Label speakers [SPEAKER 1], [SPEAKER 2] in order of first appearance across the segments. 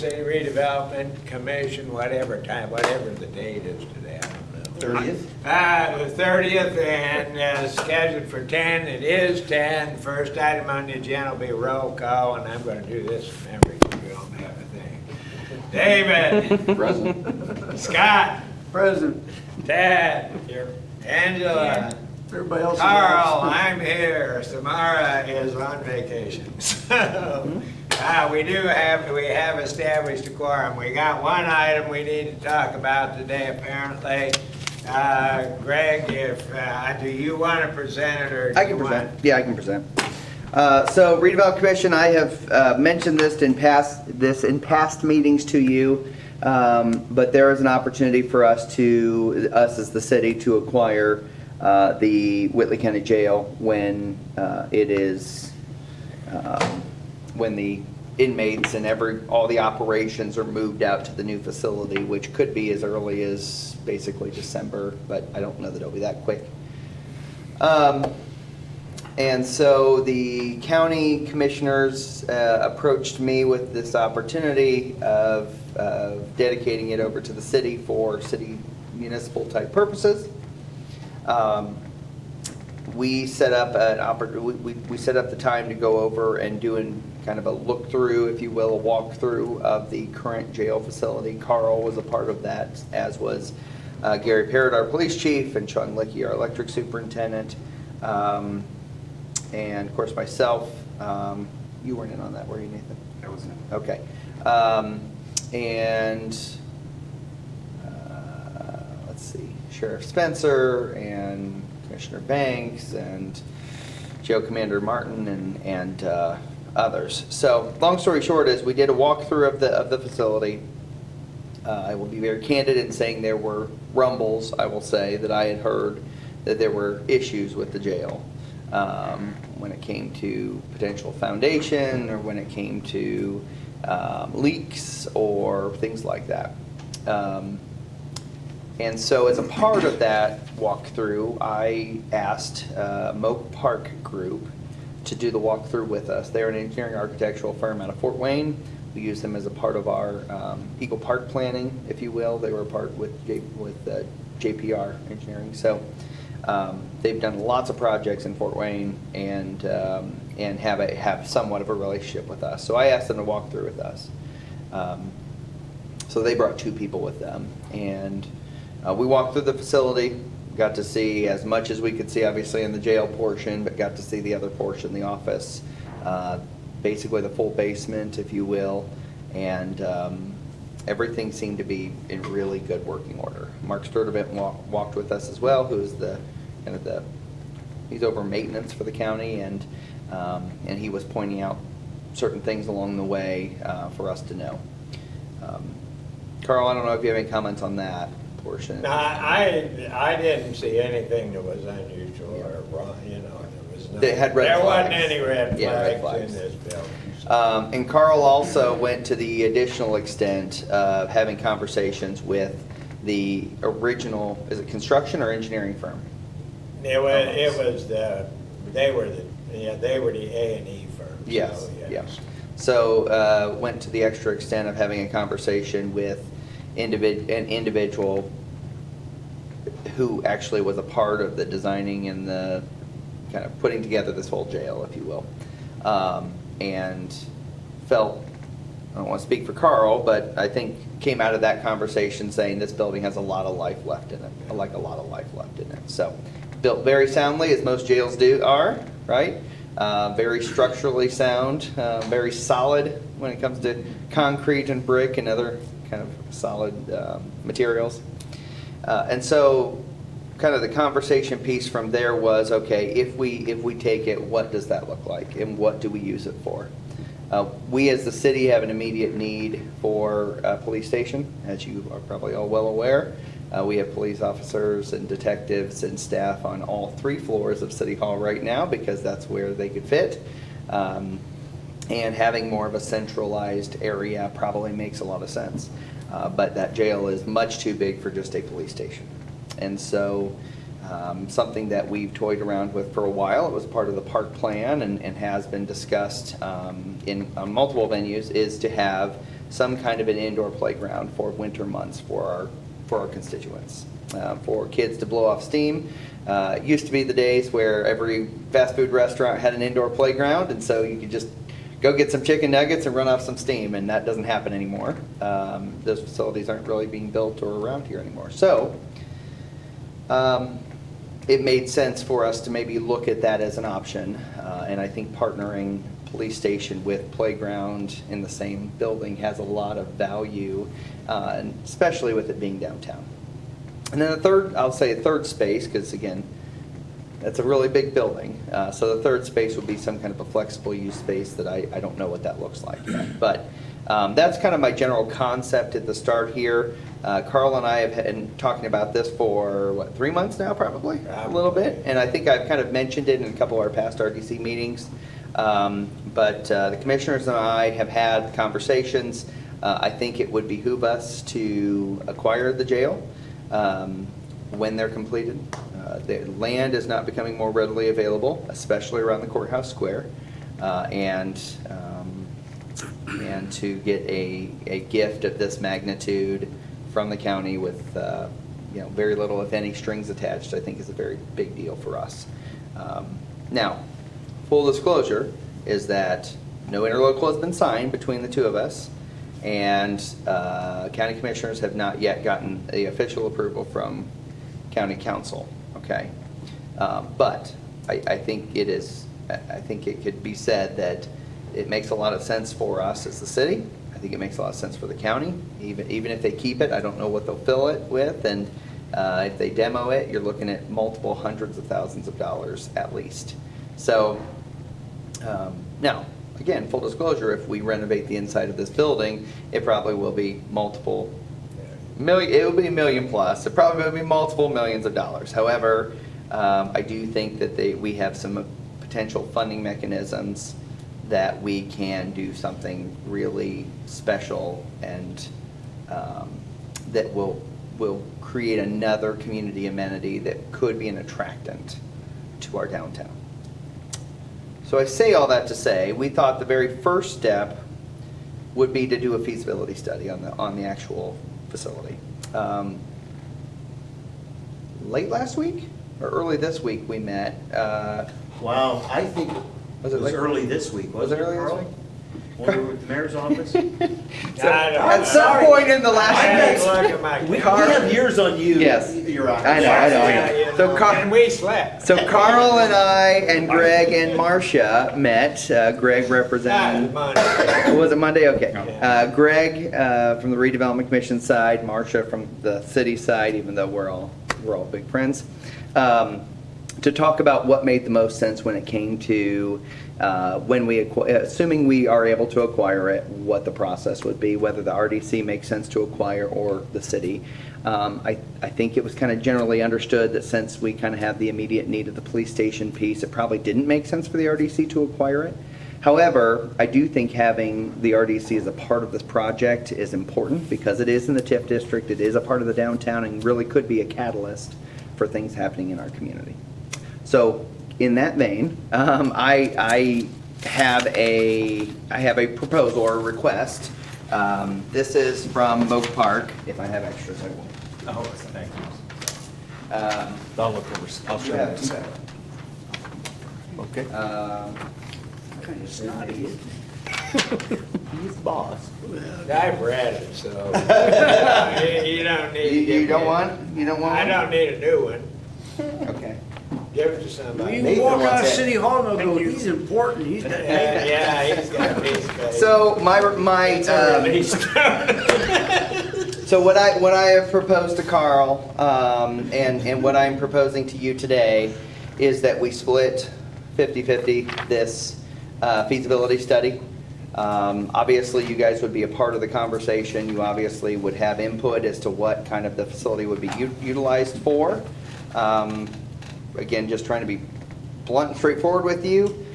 [SPEAKER 1] City Redevelopment Commission, whatever the date is today, I don't know.
[SPEAKER 2] 30th?
[SPEAKER 1] The 30th, and scheduled for 10. It is 10. First item on the agenda will be roll call, and I'm going to do this from memory because we don't have a thing. David.
[SPEAKER 2] Present.
[SPEAKER 1] Scott.
[SPEAKER 2] Present.
[SPEAKER 1] Ted. Here. Angela.
[SPEAKER 2] Everybody else is
[SPEAKER 1] Carl,
[SPEAKER 2] absent.
[SPEAKER 1] I'm here. Samara is on vacation. So, we have established a quorum. We got one item we need to talk about today, apparently. Greg, do you want to present it, or do
[SPEAKER 3] I can
[SPEAKER 1] you
[SPEAKER 3] present.
[SPEAKER 1] want?
[SPEAKER 3] Yeah, I can present. So Redevelopment Commission, I have mentioned this in past meetings to you, but there is an opportunity for us as the city to acquire the Whitley County Jail when when the inmates and all the operations are moved out to the new facility, which could be as early as basically December, but I don't know that it'll be that quick. And so the county commissioners approached me with this opportunity of dedicating it over to the city for city municipal type purposes. We set up we set up the time to go over and doing kind of a look through, if you will, a walkthrough of the current jail facility. Carl was a part of that, as was Gary Parrott, our police chief, and Sean Lickey, our electric superintendent. And of course myself. You weren't in on that, were you, Nathan?
[SPEAKER 2] I wasn't.
[SPEAKER 3] Okay. And let's see, Sheriff Spencer and Commissioner Banks and Joe Commander Martin and others. So long story short is we did a walkthrough of the facility. I will be very candid in saying there were rumbles, I will say, that I had heard that there were issues with the jail. When it came to potential foundation, or when it came to leaks or things like that. And so as a part of that walkthrough, I asked Moak Park Group to do the walkthrough with us. They're an engineering architectural firm out of Fort Wayne. We use them as a part of our Eagle Park planning, if you will. They were a part with JPR Engineering. So they've done lots of projects in Fort Wayne and have somewhat of a relationship with us. So I asked them to walk through with us. So they brought 2 people with them, and we walked through the facility, got to see as much as we could see, obviously, in the jail portion, but got to see the other portion, the office, basically the full basement, if you will, and everything seemed to be in really good working order. Mark Sturdivant walked with us as well, who's he's over maintenance for the county, and he was pointing out certain things along the way for us to know. Carl, I don't know if you have any comments on that portion.
[SPEAKER 1] No, I didn't see anything that was unusual or wrong, there was no.
[SPEAKER 3] They had red
[SPEAKER 1] There
[SPEAKER 3] flags.
[SPEAKER 1] wasn't any red
[SPEAKER 3] Yeah, red
[SPEAKER 1] flags in
[SPEAKER 3] flags.
[SPEAKER 1] this building.
[SPEAKER 3] And Carl also went to the additional extent of having conversations with the original, is it construction or engineering firm?
[SPEAKER 1] They were the A&E firm.
[SPEAKER 3] Yes,
[SPEAKER 1] So,
[SPEAKER 3] yes. So went to the extra extent of having a conversation with an individual who actually was a part of the designing and the kind of putting together this whole jail, if you will. And felt, I don't want to speak for Carl, but I think came out of that conversation saying this building has a lot of life left in it, like a lot of life left in it. So built very soundly, as most jails are, right? Very structurally sound, very solid when it comes to concrete and brick and other kind of solid materials. And so kind of the conversation piece from there was, okay, if we take it, what does that look like and what do we use it for? We as the city have an immediate need for a police station, as you are probably all well aware. We have police officers and detectives and staff on all 3 floors of City Hall right now because that's where they could fit. And having more of a centralized area probably makes a lot of sense. But that jail is much too big for just a police station. And so something that we've toyed around with for a while, it was part of the park plan and has been discussed on multiple venues, is to have some kind of an indoor playground for winter months for our constituents, for kids to blow off steam. It used to be the days where every fast food restaurant had an indoor playground, and so you could just go get some chicken nuggets and run off some steam, and that doesn't happen anymore. Those facilities aren't really being built or around here anymore. So it made sense for us to maybe look at that as an option, and I think partnering police station with playground in the same building has a lot of value, and especially with it being downtown. And then I'll say a third space, because again, that's a really big building. So the third space would be some kind of a flexible use space that I don't know what that looks like yet. But that's kind of my general concept at the start here. Carl and I have been talking about this for, 3 months now, probably? A little bit. And I think I've kind of mentioned it in a couple of our past RDC meetings. But the commissioners and I have had conversations. I think it would behoove us to acquire the jail when they're completed. The land is not becoming more readily available, especially around the courthouse square. And to get a gift of this magnitude from the county with very little, if any, strings attached, I think is a very big deal for us. Now, full disclosure is that no interlocal has been signed between the two of us, and county commissioners have not yet gotten the official approval from county council. Okay, but I think it could be said that it makes a lot of sense for us as the city. I think it makes a lot of sense for the county. Even if they keep it, I don't know what they'll fill it with, and if they demo it, you're looking at multiple hundreds of thousands of dollars at least. So now, again, full disclosure, if we renovate the inside of this building, it probably will be multiple million. It will be $1 million plus. It probably will be multiple millions of dollars. However, I do think that we have some potential funding mechanisms that we can do something really special, and that will create another community amenity that could be an attractant to our downtown. So I say all that to say, we thought the very first step would be to do a feasibility study on the actual facility. Late last week or early this week we met.
[SPEAKER 4] Wow, I think it
[SPEAKER 3] Was
[SPEAKER 4] was
[SPEAKER 3] it late?
[SPEAKER 4] early this week,
[SPEAKER 3] Was
[SPEAKER 4] wasn't
[SPEAKER 3] it
[SPEAKER 4] it,
[SPEAKER 3] early this
[SPEAKER 4] Carl?
[SPEAKER 3] week?
[SPEAKER 4] When we were at the mayor's office?
[SPEAKER 3] At some point in the
[SPEAKER 1] I
[SPEAKER 3] last
[SPEAKER 1] had to
[SPEAKER 3] week.
[SPEAKER 1] look at my
[SPEAKER 4] We
[SPEAKER 1] calendar.
[SPEAKER 4] have years on you.
[SPEAKER 3] Yes.
[SPEAKER 4] Your Honor.
[SPEAKER 3] I know.
[SPEAKER 1] Yeah,
[SPEAKER 3] So Car-
[SPEAKER 1] and we slept.
[SPEAKER 3] So Carl and I and Greg and Marcia met. Greg
[SPEAKER 1] That was
[SPEAKER 3] representing.
[SPEAKER 1] Monday.
[SPEAKER 3] Was it Monday? Okay.
[SPEAKER 1] Yeah.
[SPEAKER 3] Greg from the Redevelopment Commission side, Marcia from the city side, even though we're all big friends, to talk about what made the most sense when it came to when we assuming we are able to acquire it, what the process would be, whether the RDC makes sense to acquire or the city. I think it was kind of generally understood that since we kind of have the immediate need of the police station piece, it probably didn't make sense for the RDC to acquire it. However, I do think having the RDC as a part of this project is important because it is in the TIF district, it is a part of the downtown, and really could be a catalyst for things happening in our community. So in that vein, I have a proposal or a request. This is from Oak Park. If I have extras, I will.
[SPEAKER 5] Oh, thank you.
[SPEAKER 3] I'll
[SPEAKER 5] look over, I'll show
[SPEAKER 3] Yeah,
[SPEAKER 5] you.
[SPEAKER 3] you bet.
[SPEAKER 5] Okay.
[SPEAKER 4] Kind of snotty.
[SPEAKER 5] He's boss.
[SPEAKER 1] I've read it, so you don't need. to
[SPEAKER 3] You
[SPEAKER 1] give
[SPEAKER 3] don't
[SPEAKER 1] me-
[SPEAKER 3] want? You don't want?
[SPEAKER 1] I
[SPEAKER 3] one?
[SPEAKER 1] don't need a new one.
[SPEAKER 3] Okay.
[SPEAKER 1] Give it to somebody.
[SPEAKER 2] You
[SPEAKER 4] Nathan
[SPEAKER 2] walk out of
[SPEAKER 4] wants it.
[SPEAKER 2] City Hall and they'll go, he's important, he's got.
[SPEAKER 1] Yeah, he's got a piece of paper.
[SPEAKER 3] So
[SPEAKER 1] It's a release.
[SPEAKER 3] So what I have proposed to Carl, and what I'm proposing to you today, is that we split 50-50 this feasibility study. Obviously, you guys would be a part of the conversation. You obviously would have input as to what kind of the facility would be utilized for. Again, just trying to be blunt and straightforward with you.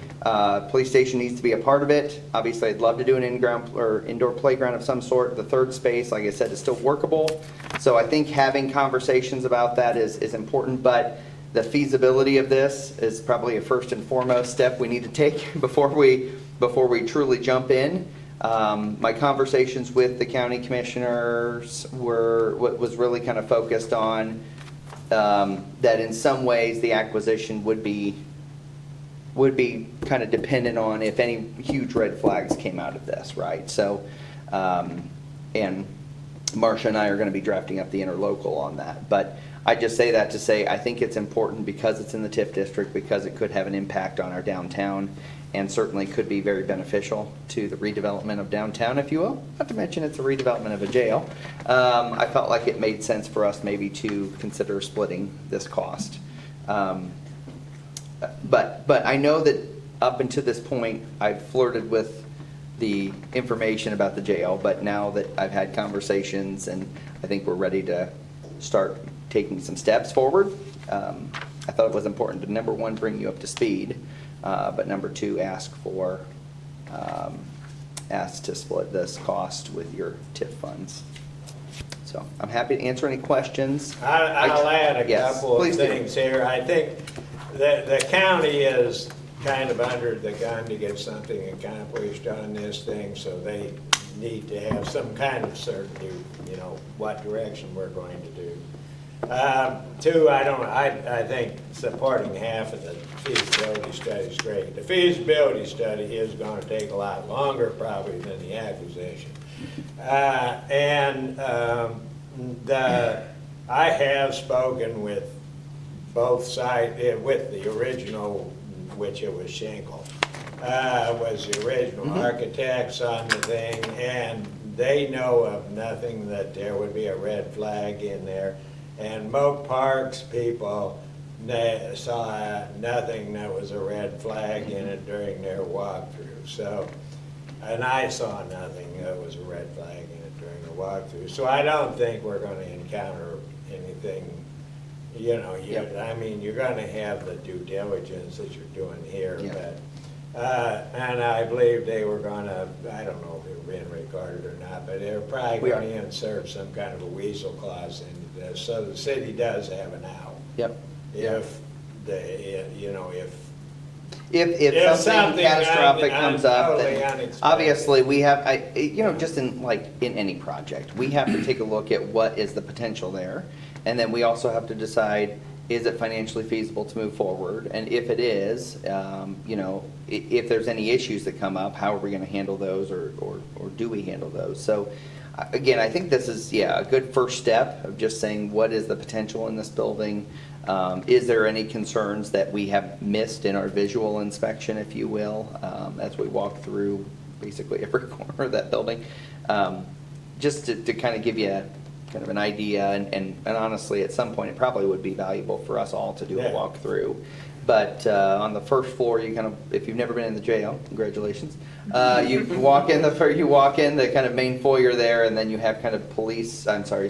[SPEAKER 3] Police station needs to be a part of it. Obviously, I'd love to do an in-ground or indoor playground of some sort. The third space, like I said, is still workable. So I think having conversations about that is important, but the feasibility of this is probably a first and foremost step we need to take before we truly jump in. My conversations with the county commissioners was really kind of focused on that in some ways the acquisition would be kind of dependent on if any huge red flags came out of this, right? So, and Marcia and I are going to be drafting up the interlocal on that. But I just say that to say I think it's important because it's in the TIF district, because it could have an impact on our downtown, and certainly could be very beneficial to the redevelopment of downtown, if you will. Not to mention it's a redevelopment of a jail. I felt like it made sense for us maybe to consider splitting this cost. But I know that up until this point, I've flirted with the information about the jail, but now that I've had conversations and I think we're ready to start taking some steps forward, I thought it was important to, number one, bring you up to speed, but number two, ask to split this cost with your TIF funds. So I'm happy to answer any questions.
[SPEAKER 1] I'll add a
[SPEAKER 3] Yes,
[SPEAKER 1] couple of
[SPEAKER 3] please do.
[SPEAKER 1] things here. I think the county is kind of under the gun to get something accomplished on this thing, so they need to have some kind of certainty, what direction we're going to do. Two, I think supporting half of the feasibility study is great. The feasibility study is going to take a lot longer probably than the acquisition. I have spoken with both sides, with the original, which it was Schenkel, was the original architects on the thing, and they know of nothing that there would be a red flag in there. And Moat Park's people saw nothing that was a red flag in it during their walkthrough. So, and I saw nothing that was a red flag in it during the walkthrough. So I don't think we're going to encounter anything, you're going to have the due diligence that you're doing here.
[SPEAKER 3] Yep.
[SPEAKER 1] But, and I believe they were going to, I don't know if it were being recorded or not, but they're probably
[SPEAKER 3] We
[SPEAKER 1] going to insert some kind of a weasel clause into this, so the city does have an out.
[SPEAKER 3] Yep.
[SPEAKER 1] If
[SPEAKER 3] If
[SPEAKER 1] If
[SPEAKER 3] something
[SPEAKER 1] something
[SPEAKER 3] catastrophic comes up,
[SPEAKER 1] totally
[SPEAKER 3] then
[SPEAKER 1] unexpected.
[SPEAKER 3] obviously we have, just in any project, we have to take a look at what is the potential there. And then we also have to decide, is it financially feasible to move forward? And if it is, if there's any issues that come up, how are we gonna handle those, or do we handle those? So, again, I think this is, a good first step of just saying, what is the potential in this building? Is there any concerns that we have missed in our visual inspection, if you will, as we walk through basically every corner of that building? Just to kind of give you kind of an idea, and honestly, at some point, it probably would be valuable for us all to do a
[SPEAKER 1] Yeah.
[SPEAKER 3] walkthrough. But on the first floor, you kind of, if you've never been in the jail, congratulations. You walk in the kind of main foyer there, and then you have kind of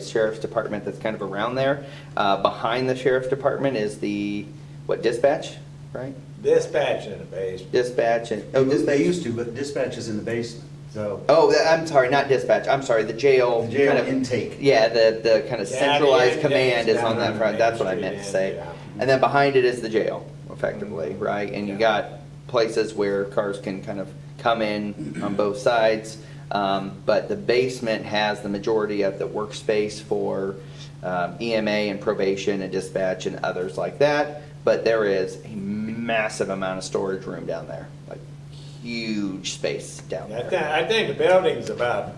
[SPEAKER 3] sheriff's department that's kind of around there. Behind the sheriff's department is dispatch, right?
[SPEAKER 1] dispatch in the basement.
[SPEAKER 3] Dispatch and,
[SPEAKER 4] They used to, but dispatch is in the basement, so.
[SPEAKER 3] I'm sorry, not dispatch, I'm sorry, the jail.
[SPEAKER 4] The jail
[SPEAKER 3] kind of-
[SPEAKER 4] intake.
[SPEAKER 3] Yeah, the kind of
[SPEAKER 1] Yeah,
[SPEAKER 3] centralized
[SPEAKER 1] the
[SPEAKER 3] command is
[SPEAKER 1] intake's
[SPEAKER 3] on
[SPEAKER 1] down
[SPEAKER 3] that
[SPEAKER 1] on
[SPEAKER 3] front,
[SPEAKER 1] Main
[SPEAKER 3] that's what I
[SPEAKER 1] Street
[SPEAKER 3] meant to
[SPEAKER 1] end,
[SPEAKER 3] say.
[SPEAKER 1] yeah.
[SPEAKER 3] And then behind it is the jail, effectively, right? And you
[SPEAKER 1] Yeah.
[SPEAKER 3] got places where cars can kind of come in on both sides. But the basement has the majority of the workspace for EMA and probation and dispatch and others like that. But there is a massive amount of storage room down there, like huge space down there.
[SPEAKER 1] I think the building's about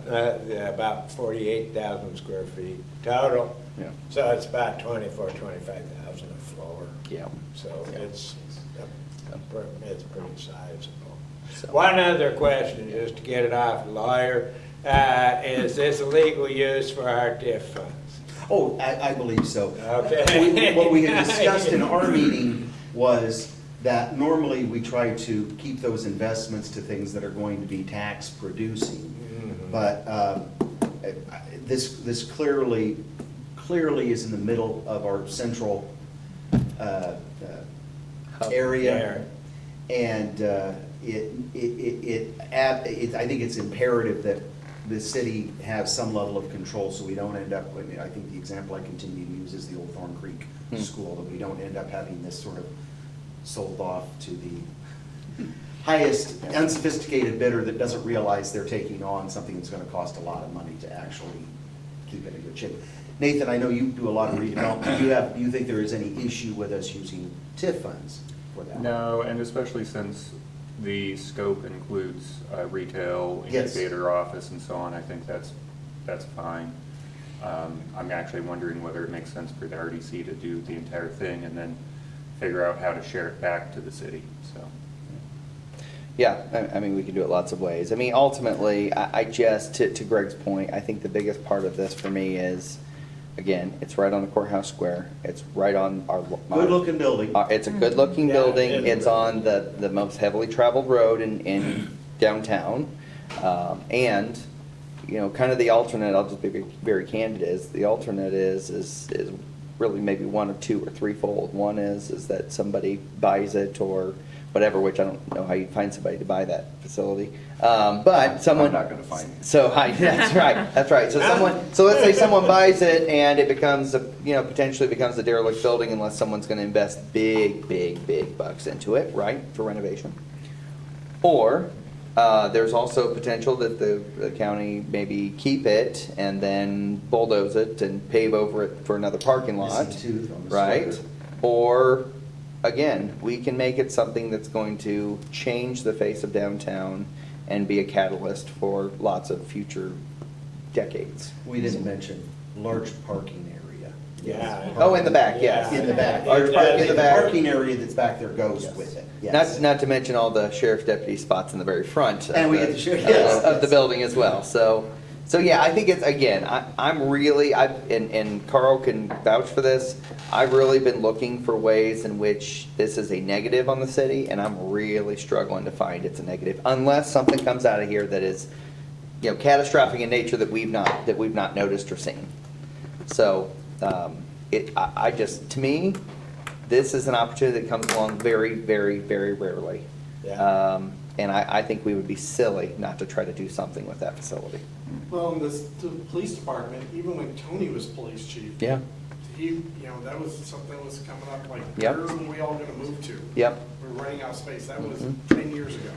[SPEAKER 1] 48,000 square feet total.
[SPEAKER 3] Yeah.
[SPEAKER 1] So it's about 25,000 a floor.
[SPEAKER 3] Yeah.
[SPEAKER 1] So it's pretty sizable.
[SPEAKER 3] So-
[SPEAKER 1] One other question, just to get it off the lawyer, is this a legal use for our TIF funds?
[SPEAKER 4] Oh, I believe so.
[SPEAKER 1] Okay.
[SPEAKER 4] What we had discussed in our meeting was that normally we try to keep those investments to things that are going to be tax producing. But this clearly is in the middle of our central
[SPEAKER 3] Hub
[SPEAKER 4] area. And I think it's imperative that the city have some level of control so we don't end up, I think the example I continue to use is the old Thorn Creek School, that we don't end up having this sort of sold off to the highest unsophisticated bidder that doesn't realize they're taking on something that's gonna cost a lot of money to actually keep it in good shape. Nathan, I know you do a lot of redevelopment. Do you think there is any issue with us using TIF funds for that?
[SPEAKER 6] No, and especially since the scope includes retail,
[SPEAKER 4] Yes.
[SPEAKER 6] incubator office and so on, I think that's fine. I'm actually wondering whether it makes sense for the RDC to do the entire thing and then figure out how to share it back to the city, so.
[SPEAKER 3] Yeah, I mean, we could do it lots of ways. I mean, ultimately, I just, to Greg's point, I think the biggest part of this for me is, again, it's right on the courthouse square. It's right on our.
[SPEAKER 4] Good-looking building.
[SPEAKER 3] It's a good-looking
[SPEAKER 1] Yeah,
[SPEAKER 3] building.
[SPEAKER 1] it is.
[SPEAKER 3] It's on the most heavily traveled road in downtown. And, you know, kind of the alternate, I'll just be very candid, is the alternate is really maybe one or two or threefold. One is that somebody buys it or whatever, which I don't know how you'd find somebody to buy that facility. But someone.
[SPEAKER 5] I'm not gonna find it.
[SPEAKER 3] So, that's right, that's right. So let's say someone buys it and it becomes, potentially becomes a derelict building unless someone's gonna invest big bucks into it, right, for renovation. Or, there's also potential that the county maybe keep it and then bulldoze it and pave over it for another parking lot,
[SPEAKER 4] Missing tooth on the
[SPEAKER 3] right?
[SPEAKER 4] sweater.
[SPEAKER 3] Or, again, we can make it something that's going to change the face of downtown and be a catalyst for lots of future decades.
[SPEAKER 4] We didn't mention large parking area.
[SPEAKER 1] Yeah.
[SPEAKER 3] Oh, in the back, yes.
[SPEAKER 4] In the back.
[SPEAKER 3] Large parking in the back.
[SPEAKER 4] Parking area that's back there goes with it, yes.
[SPEAKER 3] Not to mention all the sheriff's deputy spots in the very front
[SPEAKER 4] And we get the sheriff, yes,
[SPEAKER 3] of the
[SPEAKER 4] yes.
[SPEAKER 3] building as well. So yeah, I think it's, again, I'm really, and Carl can vouch for this, I've really been looking for ways in which this is a negative on the city, and I'm really struggling to find it's a negative, unless something comes out of here that is, catastrophic in nature that we've not noticed or seen. So, I just, to me, this is an opportunity that comes along very, very, very rarely.
[SPEAKER 1] Yeah.
[SPEAKER 3] And I think we would be silly not to try to do something with that facility.
[SPEAKER 7] Well, in the police department, even when Tony was police chief.
[SPEAKER 3] Yeah.
[SPEAKER 7] He, that was something that was coming up, like,
[SPEAKER 3] Yep.
[SPEAKER 7] where are we all gonna move to?
[SPEAKER 3] Yep.
[SPEAKER 7] We're running out of space. That was
[SPEAKER 3] Mhm.
[SPEAKER 7] 10 years ago.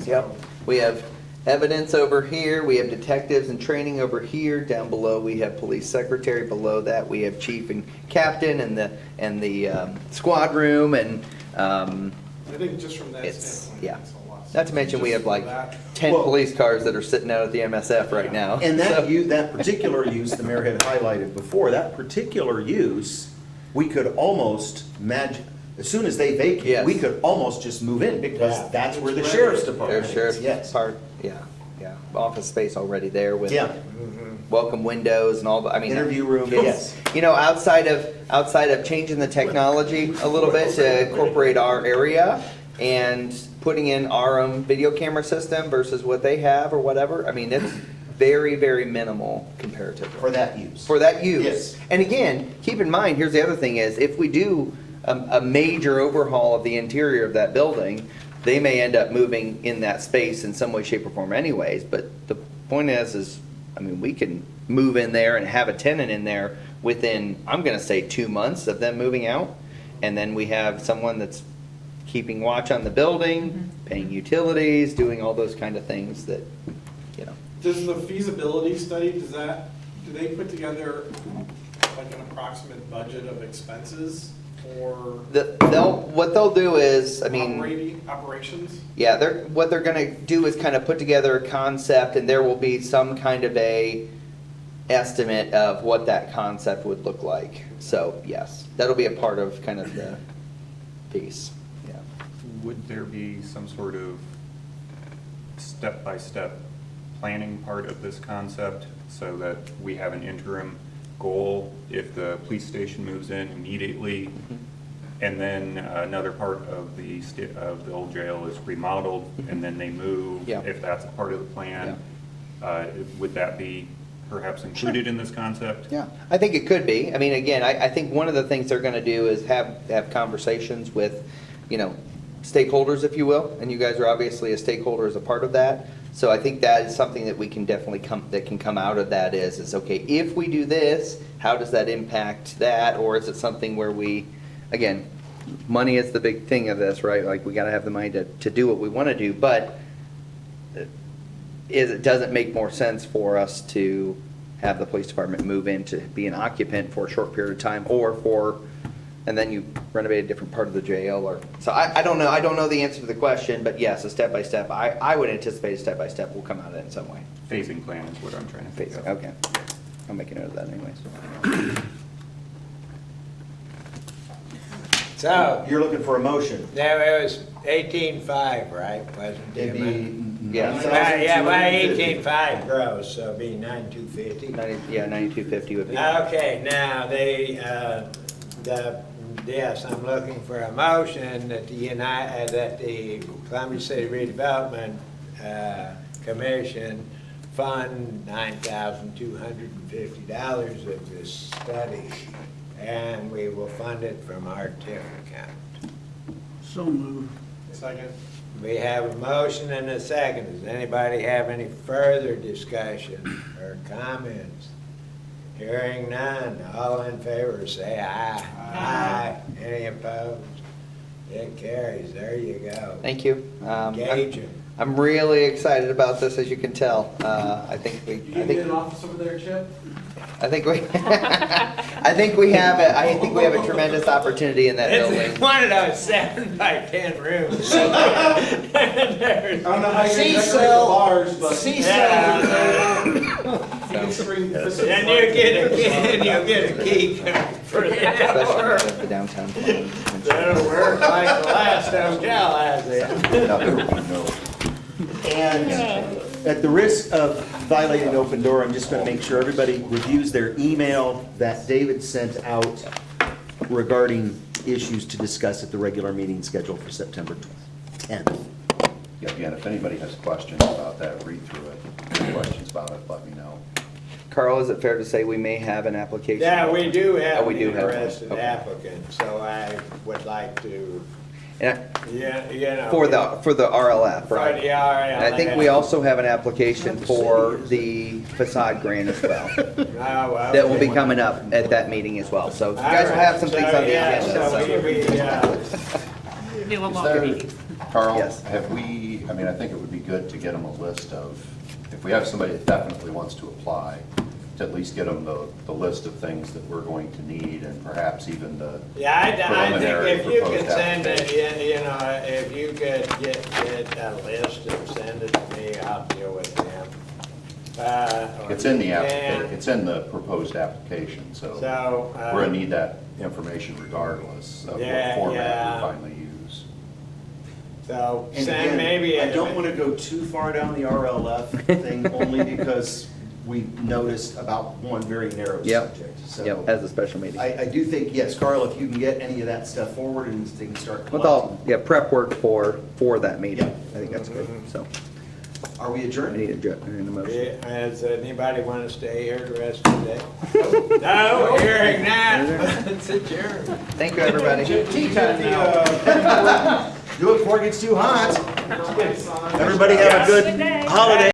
[SPEAKER 3] Yep.
[SPEAKER 7] So,
[SPEAKER 3] We have evidence over here, we have detectives and training over here, down below we have police secretary, below that we have chief and captain and the squad room and,
[SPEAKER 7] I think just from that
[SPEAKER 3] It's-
[SPEAKER 7] standpoint,
[SPEAKER 3] yeah.
[SPEAKER 7] it's a lot.
[SPEAKER 3] not to mention we
[SPEAKER 7] Just
[SPEAKER 3] have like
[SPEAKER 7] for that.
[SPEAKER 3] 10
[SPEAKER 4] Well-
[SPEAKER 3] police cars that are sitting out at the MSF right now.
[SPEAKER 4] And
[SPEAKER 3] So-
[SPEAKER 4] that particular use, the mayor had highlighted before, that particular use, we could almost imagine, as soon as they vacate,
[SPEAKER 3] Yes.
[SPEAKER 4] we could almost just move in because
[SPEAKER 1] Yeah.
[SPEAKER 4] that's where the
[SPEAKER 7] It's
[SPEAKER 4] sheriff's
[SPEAKER 7] ready.
[SPEAKER 4] department
[SPEAKER 3] There's
[SPEAKER 4] is.
[SPEAKER 3] sheriff's
[SPEAKER 4] Yes.
[SPEAKER 3] part, yeah, office space already there with
[SPEAKER 4] Yeah.
[SPEAKER 3] welcome windows and all, I mean.
[SPEAKER 4] Interview room,
[SPEAKER 3] it's-
[SPEAKER 4] yes.
[SPEAKER 3] Outside of changing the technology a little bit to incorporate our area and putting in our own video camera system versus what they have or whatever, I mean, it's very, very minimal comparatively.
[SPEAKER 4] For that use.
[SPEAKER 3] For that use.
[SPEAKER 4] Yes.
[SPEAKER 3] And again, keep in mind, here's the other thing is, if we do a major overhaul of the interior of that building, they may end up moving in that space in some way, shape, or form anyways. But the point is, I mean, we can move in there and have a tenant in there within, I'm gonna say 2 months of them moving out. And then we have someone that's keeping watch on the building, paying utilities, doing all those kind of things that,
[SPEAKER 7] Does the feasibility study, do they put together like an approximate budget of expenses for
[SPEAKER 3] what they'll do is, I mean.
[SPEAKER 7] operations?
[SPEAKER 3] Yeah, what they're gonna do is kind of put together a concept, and there will be some kind of a estimate of what that concept would look like. So, yes, that'll be a part of kind of the piece, yeah.
[SPEAKER 6] Would there be some sort of step-by-step planning part of this concept so that we have an interim goal if the police station moves in immediately? And then another part of the old jail is remodeled and then they move,
[SPEAKER 3] Yeah.
[SPEAKER 6] if that's a part of the plan. Would that be perhaps included in this concept?
[SPEAKER 3] Yeah, I think it could be. I mean, again, I think one of the things they're gonna do is have conversations with, stakeholders, if you will, and you guys are obviously a stakeholder as a part of that. So I think that is something that we can definitely come out of that is okay, if we do this, how does that impact that? Or is it something where we, again, money is the big thing of this, right? Like, we gotta have the money to do what we wanna do, but it doesn't make more sense for us to have the police department move in to be an occupant for a short period of time, and then you renovate a different part of the jail, or, so I don't know the answer to the question, but yes, a step-by-step, I would anticipate a step-by-step will come out of it in some way.
[SPEAKER 6] Phasing plan is what I'm trying to figure out.
[SPEAKER 3] Okay, I'll make a note of that anyways.
[SPEAKER 1] So,
[SPEAKER 4] You're looking for a motion.
[SPEAKER 1] now it was 18.5, right? Wasn't the
[SPEAKER 4] It'd
[SPEAKER 1] amount?
[SPEAKER 4] be.
[SPEAKER 3] Yeah.
[SPEAKER 1] Yeah, well,
[SPEAKER 4] 9,250.
[SPEAKER 1] 18.5 gross, so it'd be 9,250.
[SPEAKER 3] 9250 would be.
[SPEAKER 1] Okay, now, yes, I'm looking for a motion that the Columbia City Redevelopment Commission fund $9,250 of this study, and we will fund it from our TIF account.
[SPEAKER 2] So moved.
[SPEAKER 7] Second.
[SPEAKER 1] We have a motion and a second. Does anybody have any further discussion or comments? Hearing none, all in favor say aye. Aye. Any opposed? It carries, there you go.
[SPEAKER 3] Thank you.
[SPEAKER 1] Engage 'em.
[SPEAKER 3] I'm really excited about this, as you can tell. I think
[SPEAKER 7] You can get an office over there, Chip?
[SPEAKER 3] I think we have a tremendous opportunity in that building.
[SPEAKER 1] It's one of those 7 by 10 rooms.
[SPEAKER 7] I don't know how you're gonna decorate the bars, but.
[SPEAKER 1] Yeah.
[SPEAKER 7] You can screen this.
[SPEAKER 1] And you'll get a key card for that.
[SPEAKER 3] Especially with the downtown.
[SPEAKER 1] That'll work like the last hotel has it.
[SPEAKER 4] And at the risk of violating an open door, I'm just going to make sure everybody reviews their email that David sent out regarding issues to discuss at the regular meeting scheduled for September 10th.
[SPEAKER 8] Yeah, again, if anybody has questions about that, read through it. If you have questions about it, let me know.
[SPEAKER 3] Carl, is it fair to say we may have an application?
[SPEAKER 1] Yeah, we do have
[SPEAKER 3] Oh, we
[SPEAKER 1] an
[SPEAKER 3] do have one.
[SPEAKER 1] interested
[SPEAKER 3] Okay.
[SPEAKER 1] applicant, so I would like to,
[SPEAKER 3] And
[SPEAKER 1] yeah, you know.
[SPEAKER 3] For the RLF,
[SPEAKER 1] For
[SPEAKER 3] right?
[SPEAKER 1] the RLF.
[SPEAKER 3] And I think we also have an application for the facade grant as well.
[SPEAKER 1] Oh, well,
[SPEAKER 3] That will be
[SPEAKER 1] okay.
[SPEAKER 3] coming up at that meeting as well. So you guys will have some things on the agenda.
[SPEAKER 1] So
[SPEAKER 3] so-
[SPEAKER 9] Do a
[SPEAKER 8] Is
[SPEAKER 9] longer
[SPEAKER 8] there,
[SPEAKER 9] meeting.
[SPEAKER 8] Carl,
[SPEAKER 3] Yes.
[SPEAKER 8] have we, I mean, I think it would be good to get them a list of, if we have somebody that definitely wants to apply, to at least get them the list of things that we're going to need and perhaps even the
[SPEAKER 1] Yeah, I
[SPEAKER 8] preliminary
[SPEAKER 1] think if you
[SPEAKER 8] proposed
[SPEAKER 1] could send it,
[SPEAKER 8] application.
[SPEAKER 1] you know, if you could get a list and send it to me, I'll deal with them. Or
[SPEAKER 8] It's in the
[SPEAKER 1] you
[SPEAKER 8] application,
[SPEAKER 1] can.
[SPEAKER 8] it's in the proposed application, so
[SPEAKER 1] So,
[SPEAKER 8] we're gonna need that information regardless of what
[SPEAKER 1] Yeah,
[SPEAKER 8] format
[SPEAKER 1] yeah.
[SPEAKER 8] we finally use.
[SPEAKER 1] so
[SPEAKER 4] And
[SPEAKER 1] send
[SPEAKER 4] again,
[SPEAKER 1] maybe.
[SPEAKER 4] I don't want to go too far down the RLF thing, only because we noticed about one very narrow
[SPEAKER 3] Yep.
[SPEAKER 4] subject. So
[SPEAKER 3] Yep, as a special meeting.
[SPEAKER 4] I do think, yes, Carl, if you can get any of that stuff forward and they can start
[SPEAKER 3] With all,
[SPEAKER 4] collecting.
[SPEAKER 3] yeah, prep work for that meeting. I think that's good. So
[SPEAKER 4] Are we
[SPEAKER 3] I
[SPEAKER 4] adjourned?
[SPEAKER 3] need a motion.
[SPEAKER 1] Does anybody want to stay here the rest of the day? No, hearing that, it's adjourned.
[SPEAKER 3] Thank you, everybody.
[SPEAKER 4] Tea time now. Do it before it gets too hot. Everybody have a good holiday.